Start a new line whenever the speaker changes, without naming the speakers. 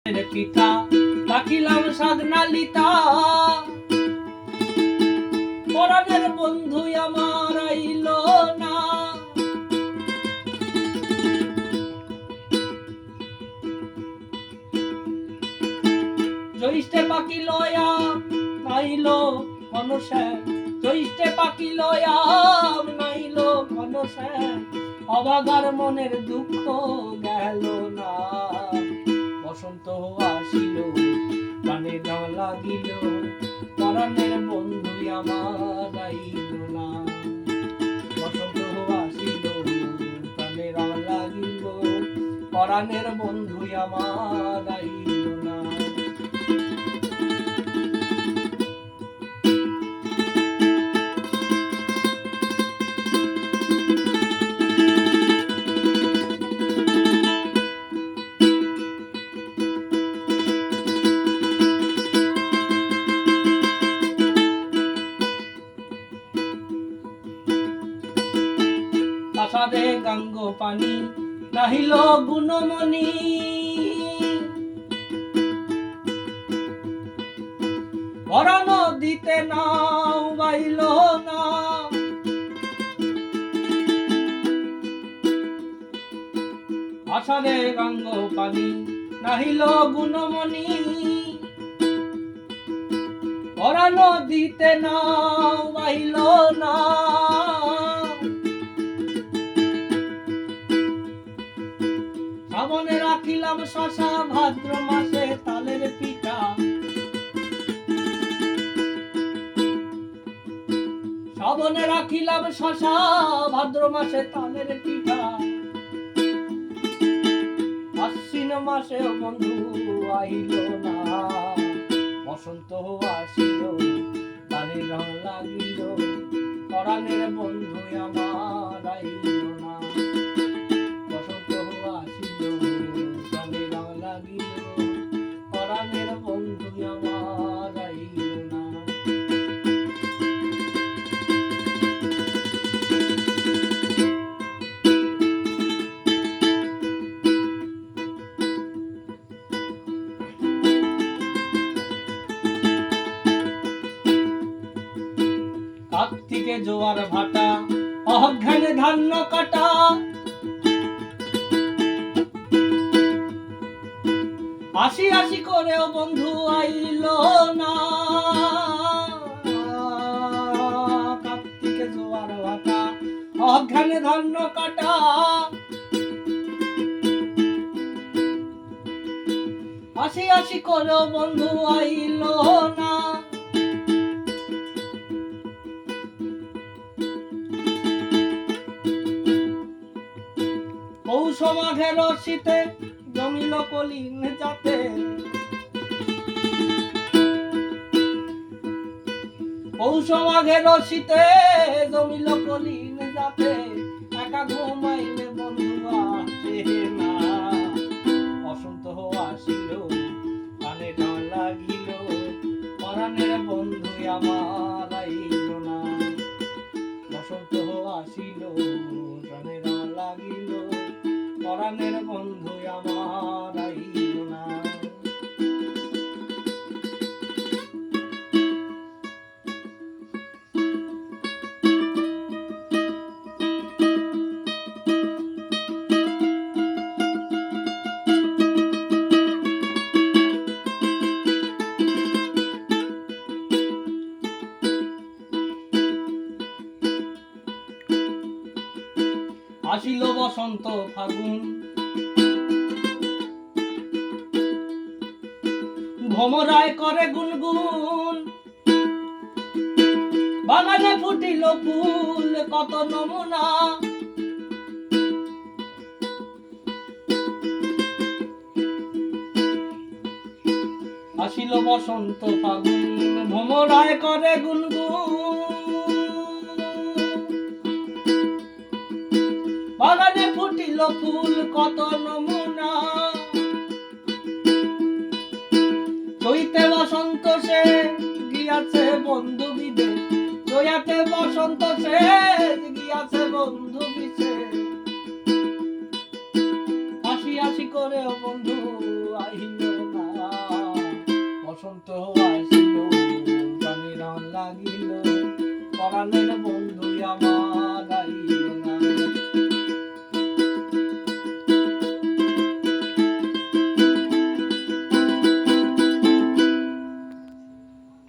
পিঠা রাখিলাম সাধনা লিতা, পরাণের বন্ধু আমার আইল না। জ্যৈষ্ঠে পাখি লয়া নাইল ঘনশ্যাম, জ্যৈষ্ঠে পাখি লয়া নাইল ঘনশ্যাম, অবাগার মনের দুঃখ গেল না। বসন্ত আসিল প্রাণে দাও লাগিল, পরাণের বন্ধু আমার আইল না। বসন্ত আসিল প্রাণে দাও লাগিল, পরাণের বন্ধু আমার আইল না। আষাঢ়ে গঙ্গ পানি নাহিল গুণমণি, ভরা নদীতে নাও বাইল না। আষাঢ়ে গঙ্গ পানি নাহিল গুণমণি, ভরা নদীতে নাও বাইল না। শ্রাবণে রাখিলাম শশা, ভাদ্র মাসে তালের পিঠা, শ্রাবণে রাখিলাম শশা, ভাদ্র মাসে তালের পিঠা। আশ্বিন মাসে বন্ধু আইল না, বসন্ত আসিল প্রাণে রং লাগিল, পরাণের বন্ধু আমার আইল না। বসন্ত আসিল প্রাণে রং লাগিল, পরাণের বন্ধু আমার আইল না। কার্তিকে জোয়ার ভাটা, অজ্ঞানে ধান্য কাটা, আসি আসি করেও বন্ধু আইল না। কার্তিকে জোয়ার ভাটা, অজ্ঞানে ধান্য কাটা, আসি আসি করেও বন্ধু আইল না। পৌষ মাঘের শীতে জমিল কলিন যাতে, পৌষ মাঘের শীতে জমিল কলিন যাতে, একা ঘুমাইলে বন্ধু আসে না। বসন্ত আসিল প্রাণে দাও লাগিল, পরাণের বন্ধু আমার আইল না। বসন্ত আসিল প্রাণে দাও লাগিল, পরাণের বন্ধু আমার আইল না। আসিল বসন্ত ফাগুন, ভ্রমরায় করে গুনগুন, বাগানে ফুটিল ফুল কত নমুনা। আসিল বসন্ত ফাগুন, ভ্রমরায় করে গুনগুন, বাগানে ফুটিল ফুল কত নমুনা। চৈতে বসন্ত সে গিয়াছে বন্ধু বিদেশ, চৈতে বসন্ত সে গিয়াছে বন্ধু বিদেশ। আসি আসি করে বন্ধু আইল না। প্রাণের বন্ধু আমার